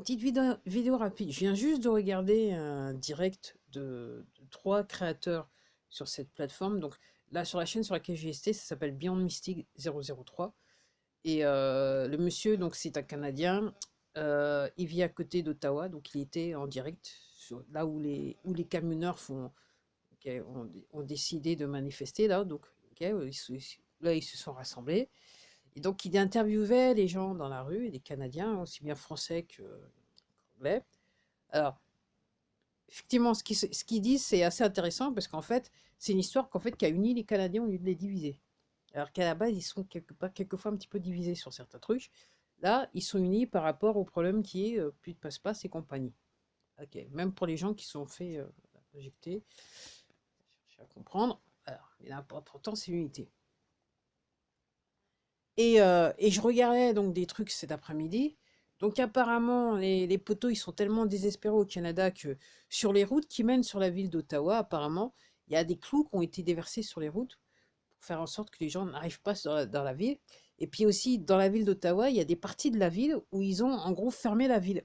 Une petite vidéo rapide. Je viens juste de regarder un direct de 3 créateurs sur cette plateforme. Donc là, sur la chaîne sur laquelle j'ai resté, ça s'appelle Beyond Mystic 003. Et le monsieur, donc c'est un Canadien, il vit à côté d'Ottawa, donc il était en direct là où les camionneurs ont décidé de manifester là. Donc là, ils se sont rassemblés. Et donc il interviewait les gens dans la rue, les Canadiens, aussi bien français qu'anglais. Alors, effectivement, ce qu'ils disent, c'est assez intéressant parce qu'en fait, c'est une histoire qui a uni les Canadiens au lieu de les diviser. Alors qu'à la base, ils sont quelquefois un petit peu divisés sur certains trucs. Là, ils sont unis par rapport au problème qui est plus de passe-passe et compagnie. Ok, même pour les gens qui sont fait injecter, chercher à comprendre. Alors, il y a pourtant, c'est l'unité. Et je regardais donc des trucs cet après-midi. Donc apparemment, les poteaux, ils sont tellement désespérés au Canada que sur les routes qui mènent sur la ville d'Ottawa, apparemment, il y a des clous qui ont été déversés sur les routes pour faire en sorte que les gens n'arrivent pas dans la ville. Et puis aussi, dans la ville d'Ottawa, il y a des parties de la ville où ils ont en gros fermé la ville.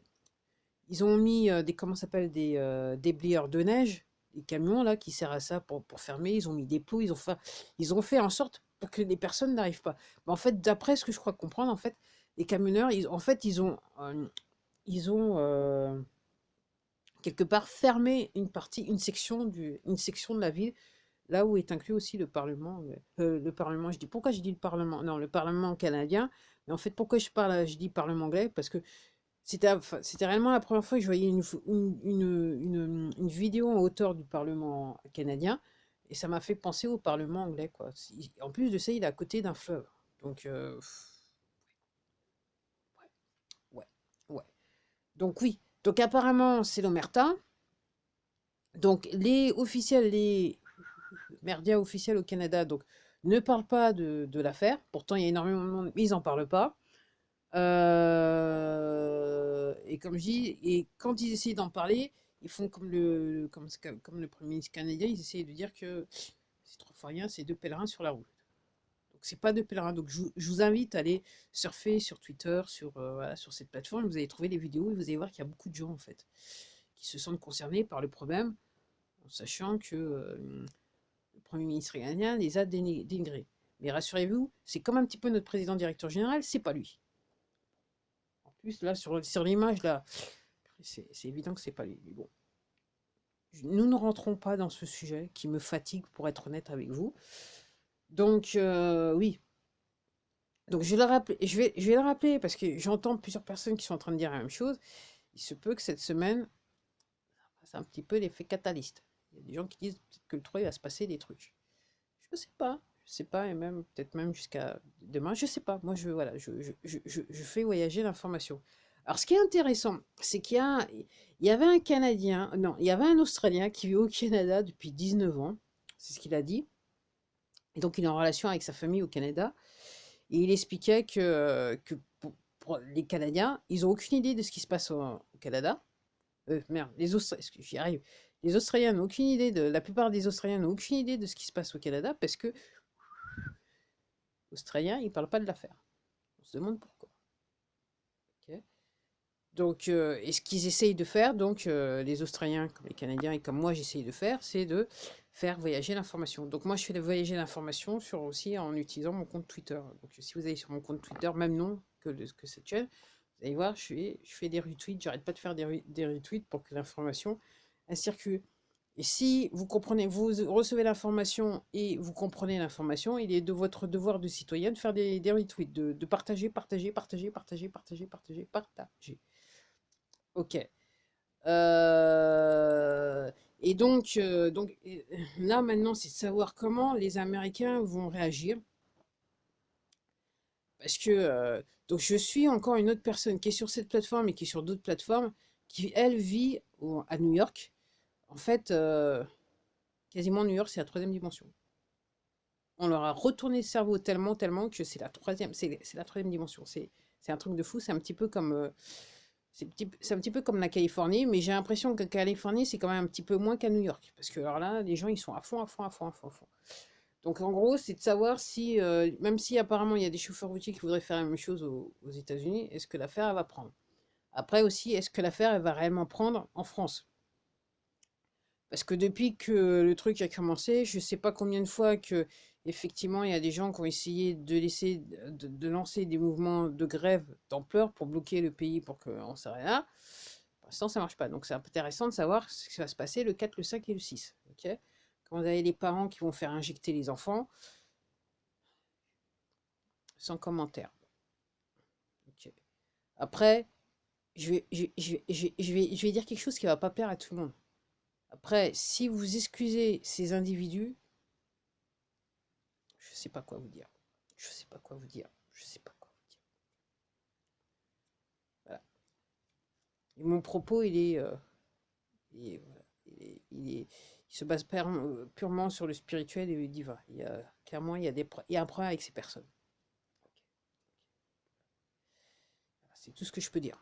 Ils ont mis comment ça s'appelle, des déblayeurs de neige, des camions là qui servent à ça pour fermer. Ils ont mis des plots, ils ont fait en sorte pour que les personnes n'arrivent pas. Mais en fait, d'après ce que je crois comprendre, en fait, les camionneurs, en fait, ils ont quelque part fermé une section de la ville, là où est inclus aussi le Parlement. Le Parlement, je dis pourquoi je dis le Parlement? Non, le Parlement canadien. Mais en fait, pourquoi je dis Parlement anglais? Parce que c'était réellement la première fois que je voyais une vidéo en hauteur du Parlement canadien, et ça m'a fait penser au Parlement anglais, quoi. En plus de ça, il est à côté d'un fleuve. Donc, ouais, ouais. Donc oui. Donc apparemment, c'est l'omerta. Donc les merdias officiels au Canada donc, ne parlent pas de l'affaire. Pourtant, il y a énormément de monde, mais ils n'en parlent pas. Et comme je dis, et quand ils essayent d'en parler, ils font comme le Premier ministre canadien, ils essayent de dire que c'est trop fort rien, c'est deux pèlerins sur la route. Donc c'est pas deux pèlerins. Donc je vous invite à aller surfer sur Twitter, voilà, sur cette plateforme. Vous allez trouver les vidéos et vous allez voir qu'il y a beaucoup de gens en fait qui se sentent concernés par le problème, en sachant que le Premier ministre canadien les a dénigrés. Mais rassurez-vous, c'est comme un petit peu notre président directeur général, c'est pas lui. En plus, là, sur l'image, là, c'est évident que c'est pas lui. Mais bon, nous ne rentrons pas dans ce sujet qui me fatigue, pour être honnête avec vous. Donc, oui. Donc, je vais le rappeler parce que j'entends plusieurs personnes qui sont en train de dire la même chose. Il se peut que cette semaine, c'est un petit peu l'effet catalyste. Il y a des gens qui disent peut-être que le 3, il va se passer des trucs. Je sais pas. Je sais pas, et même peut-être même jusqu'à demain, je sais pas. Moi, voilà, je fais voyager l'information. Alors, ce qui est intéressant, c'est il y avait un Canadien, non, il y avait un Australien qui vit au Canada depuis 19 ans, c'est ce qu'il a dit, et donc il est en relation avec sa famille au Canada, et il expliquait que pour les Canadiens, ils n'ont aucune idée de ce qui se passe au Canada. Merde, j'y arrive. Les Australiens n'ont aucune idée la plupart des Australiens n'ont aucune idée de ce qui se passe au Canada parce que Australiens, ils parlent pas de l'affaire. On se demande pourquoi. Ok. Donc, et ce qu'ils essayent de faire, donc les Australiens, comme les Canadiens et comme moi j'essaye de faire, c'est de faire voyager l'information. Donc moi je fais voyager l'information aussi en utilisant mon compte Twitter. Donc si vous allez sur mon compte Twitter, même nom que cette chaîne, vous allez voir, je fais des retweets, j'arrête pas de faire des retweets pour que l'information elle circule. Et si vous comprenez, vous recevez l'information et vous comprenez l'information, il est de votre devoir de citoyen de faire des retweets, de partager, partager, partager, partager, partager, partager, partager. Ok. Et donc, là maintenant, c'est de savoir comment les Américains vont réagir. Parce que donc je suis encore une autre personne qui est sur cette plateforme et qui est sur d'autres plateformes, qui elle vit à New York. En fait, quasiment New York, c'est la troisième dimension. On leur a retourné le cerveau tellement, tellement que c'est la troisième dimension. C'est un truc de fou. C'est un petit peu comme, c'est un petit peu comme la Californie, mais j'ai l'impression que Californie, c'est quand même un petit peu moins qu'à New York. Parce que alors là, les gens, ils sont à fond, à fond, à fond, à fond, à fond. Donc en gros, c'est de savoir si, même si apparemment il y a des chauffeurs routiers qui voudraient faire la même chose aux États-Unis, est-ce que l'affaire elle va prendre? Après aussi, est-ce que l'affaire, elle va réellement prendre en France? Parce que depuis que le truc a commencé, je sais pas combien de fois que effectivement il y a des gens qui ont essayé de laisser de lancer des mouvements de grève d'ampleur pour bloquer le pays pour qu'on s'arrête là. Pour l'instant, ça marche pas. Donc c'est intéressant de savoir ce qui va se passer le 4, le 5 et le 6. Ok. Quand vous avez les parents qui vont faire injecter les enfants, sans commentaire. Ok. Après, je vais dire quelque chose qui va pas plaire à tout le monde. Après, si vous excusez ces individus, je sais pas quoi vous dire. Je sais pas quoi vous dire. Je sais pas quoi vous dire. Voilà. Et mon propos, voilà, il se base purement sur le spirituel et le divin. Clairement, il y a un problème avec ces personnes. C'est tout ce que je peux dire.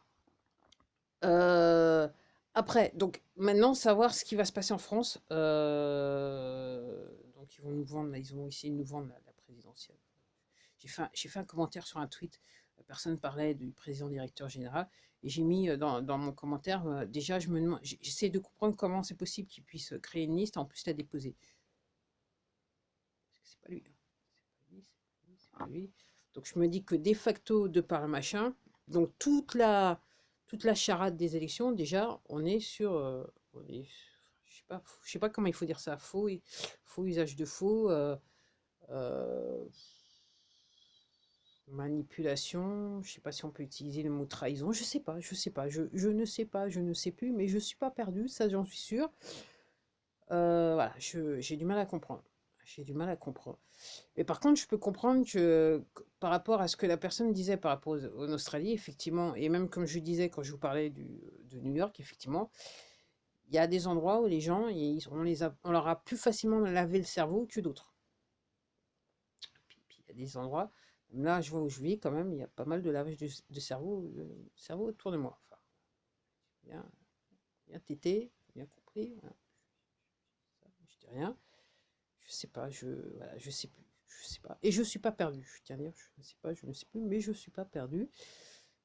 Euh, Après, donc maintenant, savoir ce qui va se passer en France. Donc ils vont essayer de nous vendre la présidentielle. J'ai fait un commentaire sur un tweet. La personne parlait du président directeur général. Et j'ai mis dans mon commentaire, déjà, j'essaie de comprendre comment c'est possible qu'il puisse créer une liste, en plus la déposer. Parce que c'est pas lui. Hein. C'est pas lui. Donc je me dis que de facto, de par le machin, donc toute la charade des élections, déjà, on est sur, je sais pas comment il faut dire ça, faux usage de faux, euh, manipulation, je sais pas si on peut utiliser le mot trahison, je sais pas, je ne sais pas, je ne sais plus, mais je suis pas perdu, ça j'en suis sûr. Voilà, j'ai du mal à comprendre. J'ai du mal à comprendre. Mais par contre, je peux comprendre que par rapport à ce que la personne disait par rapport en Australie, effectivement, et même comme je disais quand je vous parlais de New York, effectivement, il y a des endroits où les gens, on leur a plus facilement lavé le cerveau que d'autres. Puis il y a des endroits, là, je vois où je vis quand même, il y a pas mal de lavage de cerveau autour de moi. Enfin, bien, bien tété, bien compris. Voilà. Je dis rien. Je sais pas, voilà, je sais plus. Je sais pas. Et je suis pas perdu. Je tiens à dire, je ne sais pas, je ne sais plus, mais je suis pas perdu.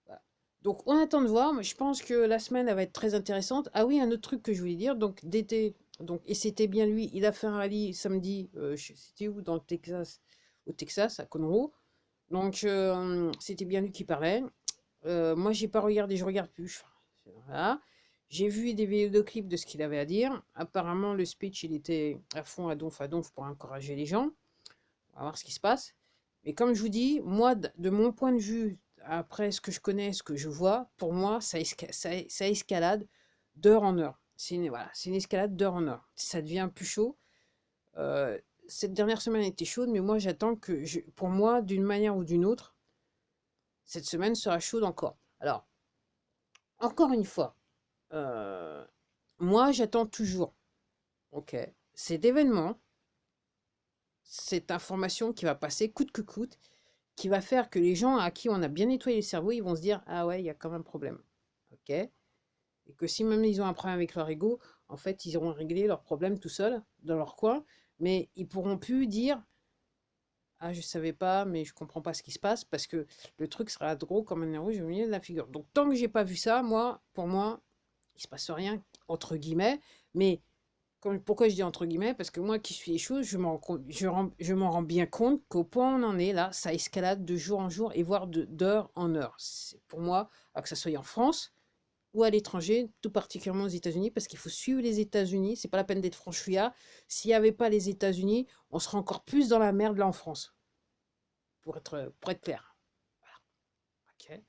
Voilà. Donc on attend de voir. Mais je pense que la semaine elle va être très intéressante. Ah oui, un autre truc que je voulais dire. Donc d'été, et c'était bien lui. Il a fait un rallye samedi. C'était où dans le Texas? Au Texas, à Conroe. Donc c'était bien lui qui parlait. Moi j'ai pas regardé, je regarde plus. Voilà. J'ai vu des vidéoclips de ce qu'il avait à dire. Apparemment, le speech, il était à donf pour encourager les gens. On va voir ce qui se passe. Mais comme je vous dis, moi, de mon point de vue, après ce que je connais, ce que je vois, pour moi, ça escalade d'heure en heure. Voilà, c'est une escalade d'heure en heure. Ça devient plus chaud. Euh, cette dernière semaine était chaude, mais moi, j'attends pour moi, d'une manière ou d'une autre, cette semaine sera chaude encore. Alors, encore une fois, euh, moi, j'attends toujours, ok, cet événement, cette information qui va passer coûte que coûte, qui va faire que les gens à qui on a bien nettoyé le cerveau, ils vont se dire, ah ouais, il y a quand même un problème, ok. Et que si même ils ont un problème avec leur ego, en fait, ils auront réglé leur problème tout seuls, dans leur coin, mais ils pourront plus dire, ah, je savais pas, mais je comprends pas ce qui se passe, parce que le truc sera gros comme un nez rouge au milieu de la figure. Donc, tant que j'ai pas vu ça, pour moi, il se passe rien, entre guillemets, mais pourquoi je dis entre guillemets? Parce que moi qui suis les choses, je m'en rends bien compte qu'au point où on en est là, ça escalade de jour en jour et voire d'heure en heure. Pour moi, que ça soit en France ou à l'étranger, tout particulièrement aux États-Unis, parce qu'il faut suivre les États-Unis. C'est pas la peine d'être franchouillard. S'il n'y avait pas les États-Unis, on serait encore plus dans la merde là en France, pour être clair. Voilà. Ok.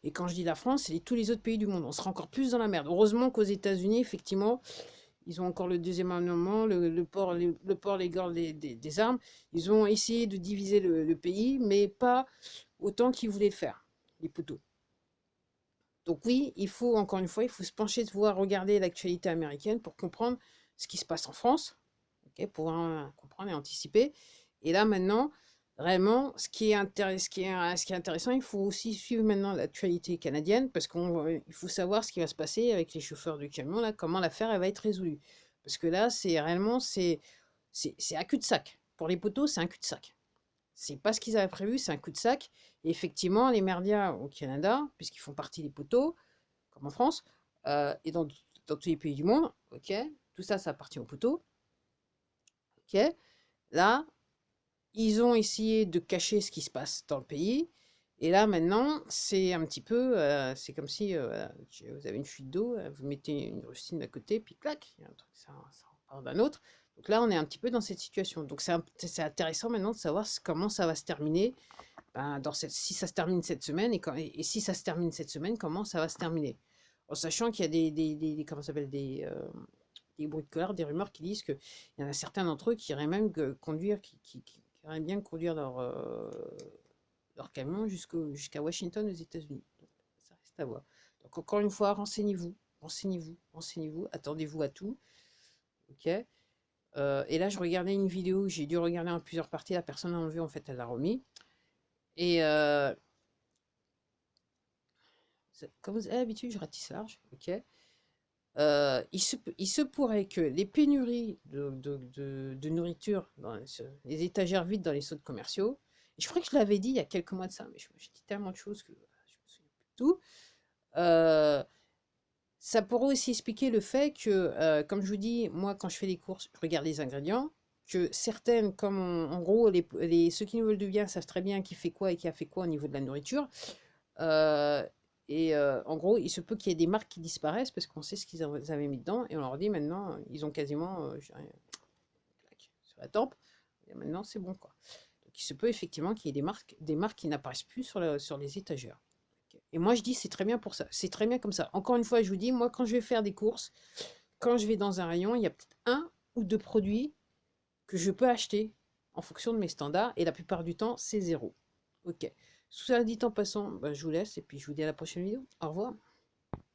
Et quand je dis la France, c'est tous les autres pays du monde. On sera encore plus dans la merde. Heureusement qu'aux États-Unis, effectivement, ils ont encore le deuxième amendement, le port légal des armes. Ils ont essayé de diviser le pays, mais pas autant qu'ils voulaient le faire, les poteaux. Donc oui, encore une fois, il faut se pencher, de voir regarder l'actualité américaine pour comprendre ce qui se passe en France, ok, pour comprendre et anticiper. Et là maintenant, réellement, ce qui est intéressant, il faut aussi suivre maintenant l'actualité canadienne, parce qu'il faut savoir ce qui va se passer avec les chauffeurs de camion, là, comment l'affaire elle va être résolue. Parce que là, c'est réellement, c'est à cul-de-sac. Pour les poteaux, c'est un cul-de-sac. C'est pas ce qu'ils avaient prévu, c'est un coup de sac. Et effectivement, les merdias au Canada, puisqu'ils font partie des poteaux, comme en France, et dans tous les pays du monde, ok, tout ça, ça appartient aux poteaux, ok. Là, ils ont essayé de cacher ce qui se passe dans le pays. Et là, maintenant, c'est un petit peu, c'est comme si voilà, vous avez une fuite d'eau, vous mettez une rustine à côté, puis clac, il y a un truc, ça en part d'un autre. Donc là, on est un petit peu dans cette situation. Donc c'est intéressant maintenant de savoir comment ça va se terminer. Ben, si ça se termine cette semaine, et si ça se termine cette semaine, comment ça va se terminer. En sachant qu'il y a comment ça s'appelle, des bruits de colère, des rumeurs qui disent qu'il y en a certains d'entre eux qui iraient même conduire, qui aimeraient bien conduire leur camion jusqu'à Washington aux États-Unis. Donc, ça reste à voir. Donc encore une fois, renseignez-vous, renseignez-vous, renseignez-vous, attendez-vous à tout. Ok. Et là, je regardais une vidéo, j'ai dû regarder en plusieurs parties, la personne a enlevé, en fait, elle l'a remis. Et comme vous avez l'habitude, je ratisse large, ok. Il se pourrait que les pénuries de nourriture dans les étagères vides dans les centres commerciaux, et je crois que je l'avais dit il y a quelques mois de ça, mais je dis tellement de choses que je me souviens plus de tout. Euh, Ça pourrait aussi expliquer le fait que, comme je vous dis, moi, quand je fais les courses, je regarde les ingrédients, que certaines, comme en gros, ceux qui nous veulent du bien savent très bien qui fait quoi et qui a fait quoi au niveau de la nourriture. Euh, en gros, il se peut qu'il y ait des marques qui disparaissent parce qu'on sait ce qu'ils avaient mis dedans et on leur dit maintenant, ils ont quasiment je dirais, clac, sur la tempe. Et maintenant, c'est bon, quoi. Donc, il se peut effectivement qu'il y ait des marques qui n'apparaissent plus sur les étagères. Et moi, je dis, c'est très bien pour ça. C'est très bien comme ça. Encore une fois, je vous dis, moi, quand je vais faire des courses, quand je vais dans un rayon, il y a peut-être un ou deux produits que je peux acheter en fonction de mes standards. Et la plupart du temps, c'est zéro. Ok. Sous ça dit en passant, bah, je vous laisse et puis je vous dis à la prochaine vidéo. Au revoir.